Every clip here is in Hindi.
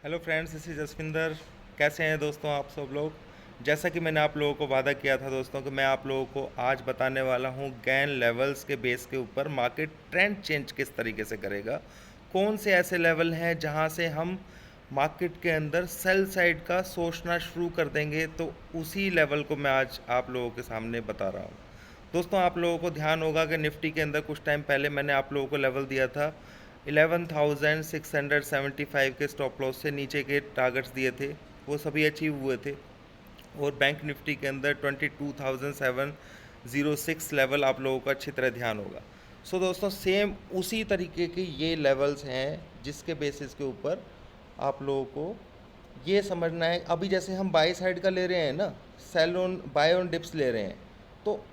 Hello friends, this is Jaswinder. कैसे हैं दोस्तों आप सब लोग। जैसा कि मैंने आप लोगों को वादा किया था दोस्तों कि मैं आप लोगों को आज बताने वाला हूं गैन लेवल्स के बेस के ऊपर मार्केट ट्रेंड चेंज किस तरीके से करेगा। कौन से ऐसे लेवल हैं जहां से हम मार्केट के अंदर सेल साइड का सोचना शुरू कर देंगे, तो उसी लेवल को मैं आज आप लोगों के सामने बता रहा हूं। दोस्तों, आप लोगों को ध्यान होगा कि निफ्टी के अंदर कुछ टाइम पहले मैंने आप लोगों को लेवल दिया था 11,675 के स्टॉप लॉस से नीचे के टारगेट्स दिए थे, वो सभी अचीव हुए थे। और बैंक निफ्टी के अंदर 22,706 लेवल आप लोगों का अच्छी तरह ध्यान होगा। सो दोस्तों, सेम उसी तरीके के ये लेवल्स हैं जिसके बेसिस के ऊपर आप लोगों को ये समझना है। अभी जैसे हम बाई साइड का ले रहे हैं ना, sell on buy on dips ले रहे हैं, तो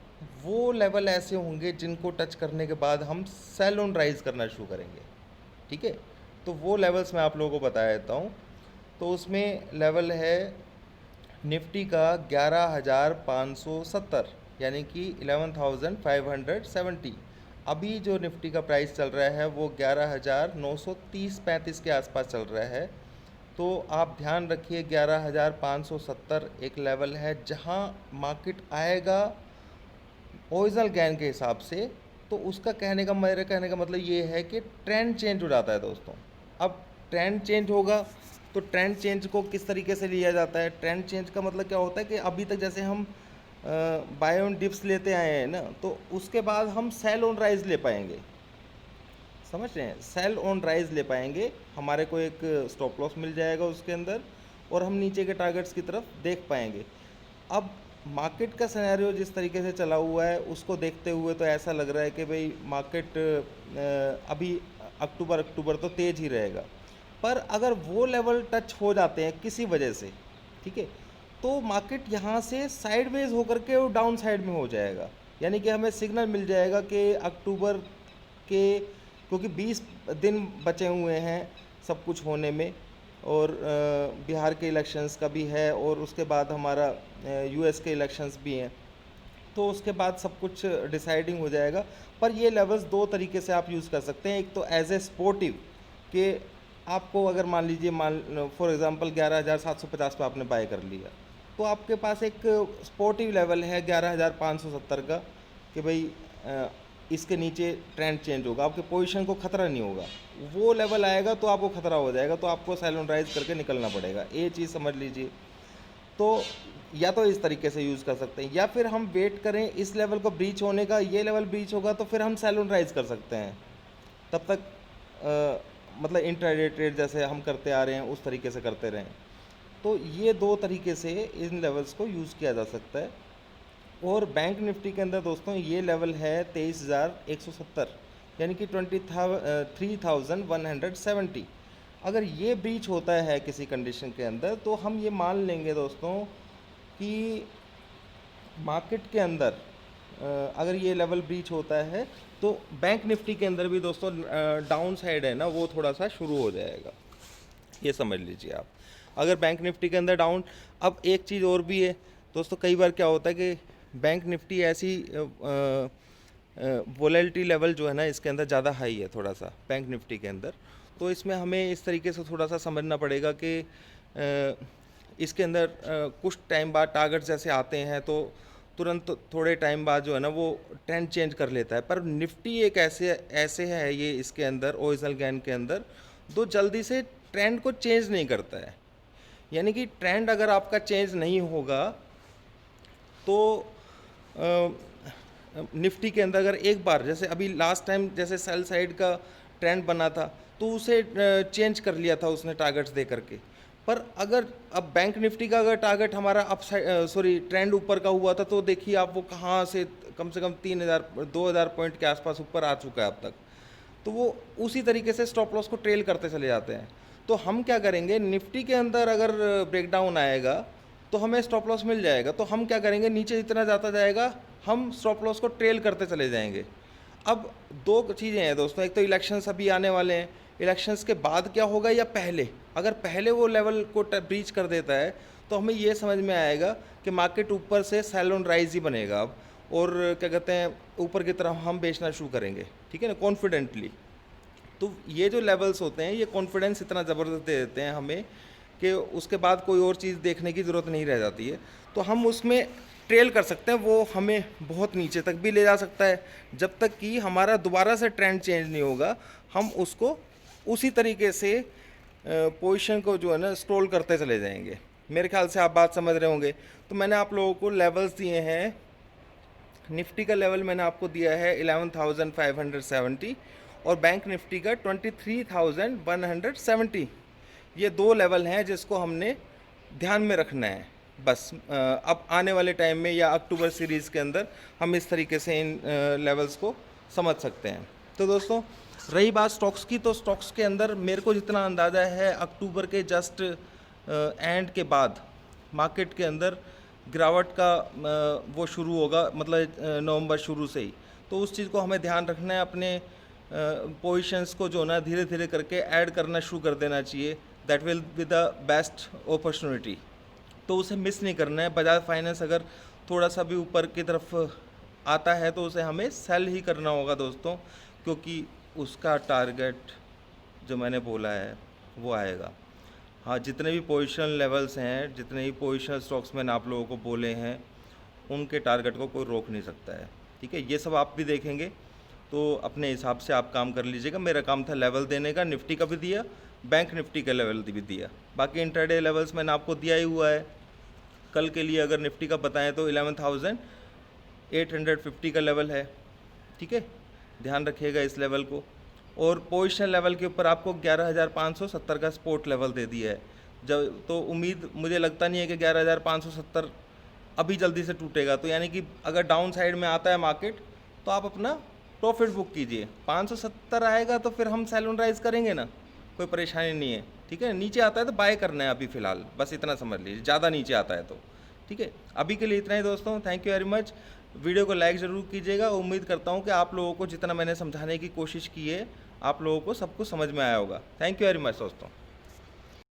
वो लेवल ऐसे होंगे जिनको टच करने के बाद हम सेल ऑन राइज करना शुरू करेंगे। ठीक है, तो वो लेवल्स मैं आप लोगों को बता देता हूँ। तो उसमें लेवल है निफ्टी का 11,570, यानी कि 11,570। अभी जो निफ्टी का प्राइस चल रहा है वो 11,930-35 के आसपास चल रहा है। तो आप ध्यान रखिए, 11,570 एक लेवल है जहां मार्केट आएगा ओरिजिनल गैन के हिसाब से। तो उसका मेरे कहने का मतलब ये है कि ट्रेंड चेंज हो जाता है दोस्तों। अब ट्रेंड चेंज होगा तो ट्रेंड चेंज को किस तरीके से लिया जाता है। ट्रेंड चेंज का मतलब क्या होता है कि अभी तक जैसे हम बाय ऑन डिप्स लेते आए हैं ना, तो उसके बाद हम सेल ऑन राइज ले पाएंगे। समझ रहे हैं, सेल ऑन राइज ले पाएंगे, हमारे को एक स्टॉप लॉस मिल जाएगा उसके अंदर, और हम नीचे के टारगेट्स की तरफ देख पाएंगे। अब मार्केट का सिनेरियो जिस तरीके से चला हुआ है उसको देखते हुए तो ऐसा लग रहा है कि भाई मार्केट अभी अक्टूबर तो तेज़ ही रहेगा। पर अगर वो लेवल टच हो जाते हैं किसी वजह से, ठीक है, तो मार्केट यहाँ से साइडवेज होकर के वो डाउन साइड में हो जाएगा। यानी कि हमें सिग्नल मिल जाएगा कि अक्टूबर के, क्योंकि 20 दिन बचे हुए हैं सब कुछ होने में, और बिहार के इलेक्शंस का भी है, और उसके बाद हमारा यूएस के इलेक्शंस भी हैं, तो उसके बाद सब कुछ डिसाइडिंग हो जाएगा। पर ये लेवल्स दो तरीके से आप यूज़ कर सकते हैं। एक तो एज ए स्पोर्टिव, कि आपको अगर मान लीजिए फॉर एग्जांपल 11,750 पे आपने बाय कर लिया, तो आपके पास एक स्पोर्टिव लेवल है 11,570 का, कि भाई इसके नीचे ट्रेंड चेंज होगा, आपके पोजीशन को खतरा नहीं होगा। वो लेवल आएगा तो आपको खतरा हो जाएगा, तो आपको सेल ऑन राइज करके निकलना पड़ेगा। ये चीज़ समझ लीजिए। तो या तो इस तरीके से यूज़ कर सकते हैं, या फिर हम वेट करें इस लेवल को ब्रीच होने का। ये लेवल ब्रीच होगा तो फिर हम सेल ऑन राइज कर सकते हैं। तब तक मतलब इंट्राडे ट्रेड जैसे हम करते आ रहे हैं उस तरीके से करते रहें। तो ये दो तरीके से इन लेवल्स को यूज़ किया जा सकता है। और बैंक निफ्टी के अंदर दोस्तों ये लेवल है 23,170, यानी कि 3,170। अगर ये ब्रीच होता है किसी कंडीशन के अंदर, तो हम ये मान लेंगे दोस्तों कि मार्केट के अंदर अगर ये लेवल ब्रीच होता है तो बैंक निफ्टी के अंदर भी दोस्तों डाउन साइड है ना, वो थोड़ा सा शुरू हो जाएगा। ये समझ लीजिए आप। अगर बैंक निफ्टी के अंदर डाउन, अब एक चीज़ और भी है दोस्तों, कई बार क्या होता है कि बैंक निफ्टी ऐसी वोलेटिलिटी लेवल जो है ना इसके अंदर ज़्यादा हाई है थोड़ा सा बैंक निफ्टी के अंदर। तो इसमें हमें इस तरीके से थोड़ा सा समझना पड़ेगा कि इसके अंदर कुछ टाइम बाद टारगेट जैसे आते हैं तो तुरंत थोड़े टाइम बाद जो है ना वो ट्रेंड चेंज कर लेता है। पर निफ्टी एक ऐसे ऐसे है ये, इसके अंदर ओरिजिनल गैन के अंदर दो जल्दी से ट्रेंड को चेंज नहीं करता है। यानी कि ट्रेंड अगर आपका चेंज नहीं होगा तो निफ्टी के अंदर अगर एक बार, जैसे अभी लास्ट टाइम जैसे सेल साइड का ट्रेंड बना था तो उसे चेंज कर लिया था उसने टारगेट्स दे करके। पर अगर अब बैंक निफ्टी का अगर टारगेट हमारा अप साइड ट्रेंड ऊपर का हुआ था, तो देखिए आप वो कहाँ से कम से कम 3,000 पॉइंट के आसपास ऊपर आ चुका है अब तक। तो वो उसी तरीके से स्टॉप लॉस को ट्रेल करते चले जाते हैं। तो हम क्या करेंगे, निफ्टी के अंदर अगर ब्रेकडाउन आएगा तो हमें स्टॉप लॉस मिल जाएगा, तो हम क्या करेंगे, नीचे जितना जाता जाएगा हम स्टॉप लॉस को ट्रेल करते चले जाएंगे। अब दो चीज़ें हैं दोस्तों, एक तो इलेक्शंस अभी आने वाले हैं, इलेक्शंस के बाद क्या होगा या पहले, अगर पहले वो लेवल को ब्रीच कर देता है तो हमें ये समझ में आएगा कि मार्केट ऊपर से सेल ऑन राइज ही बनेगा अब, और क्या कहते हैं ऊपर की तरफ हम बेचना शुरू करेंगे। ठीक है ना, कॉन्फिडेंटली। तो ये जो लेवल्स होते हैं ये कॉन्फिडेंस इतना ज़बरदस्त दे देते हैं हमें कि उसके बाद कोई और चीज़ देखने की ज़रूरत नहीं रह जाती है। तो हम उसमें ट्रेल कर सकते हैं, वो हमें बहुत नीचे तक भी ले जा सकता है। जब तक कि हमारा दोबारा से ट्रेंड चेंज नहीं होगा, हम उसको उसी तरीके से पोजीशन को जो है ना स्क्रॉल करते चले जाएंगे। मेरे ख्याल से आप बात समझ रहे होंगे। तो मैंने आप लोगों को लेवल्स दिए हैं। निफ्टी का लेवल मैंने आपको दिया है 11,570 और बैंक निफ्टी का 23,170। ये दो लेवल हैं जिसको हमने ध्यान में रखना है। बस अब आने वाले टाइम में या अक्टूबर सीरीज़ के अंदर हम इस तरीके से इन लेवल्स को समझ सकते हैं। तो दोस्तों, रही बात स्टॉक्स की, तो स्टॉक्स के अंदर मेरे को जितना अंदाज़ा है अक्टूबर के जस्ट एंड के बाद मार्केट के अंदर गिरावट का वो शुरू होगा, मतलब नवंबर शुरू से ही। तो उस चीज़ को हमें ध्यान रखना है। अपने पोजीशंस को जो ना धीरे धीरे करके ऐड करना शुरू कर देना चाहिए। That will be the best opportunity. तो उसे मिस नहीं करना है। बजाज फाइनेंस अगर थोड़ा सा भी ऊपर की तरफ आता है तो उसे हमें सेल ही करना होगा दोस्तों, क्योंकि उसका टारगेट जो मैंने बोला है वो आएगा। हाँ, जितने भी पोजीशन लेवल्स हैं, जितने भी पोजीशनल स्टॉक्स मैंने आप लोगों को बोले हैं, उनके टारगेट को कोई रोक नहीं सकता है। ठीक है, ये सब आप भी देखेंगे तो अपने हिसाब से आप काम कर लीजिएगा। मेरा काम था लेवल देने का, निफ्टी का भी दिया, बैंक निफ्टी का लेवल भी दिया। बाकी इंट्राडे लेवल्स मैंने आपको दिया ही हुआ है। कल के लिए अगर निफ्टी का बताएं तो 11,850 का लेवल है। ठीक है, ध्यान रखिएगा इस लेवल को। और पोजीशन लेवल के ऊपर आपको 11,570 का सपोर्ट लेवल दे दिया है। जब तो उम्मीद मुझे लगता नहीं है कि 11,570 अभी जल्दी से टूटेगा। तो यानी कि अगर डाउन साइड में आता है मार्केट तो आप अपना प्रॉफिट बुक कीजिए। 570 आएगा तो फिर हम सेल ऑन राइज करेंगे ना, कोई परेशानी नहीं है। ठीक है, नीचे आता है तो बाय करना है अभी फ़िलहाल, बस इतना समझ लीजिए। ज़्यादा नीचे आता है तो ठीक है। अभी के लिए इतना ही दोस्तों, thank you very much. Video को लाइक ज़रूर कीजिएगा। उम्मीद करता हूँ कि आप लोगों को जितना मैंने समझाने की कोशिश की है, आप लोगों को सब कुछ समझ में आया होगा। थैंक यू वेरी मच दोस्तों।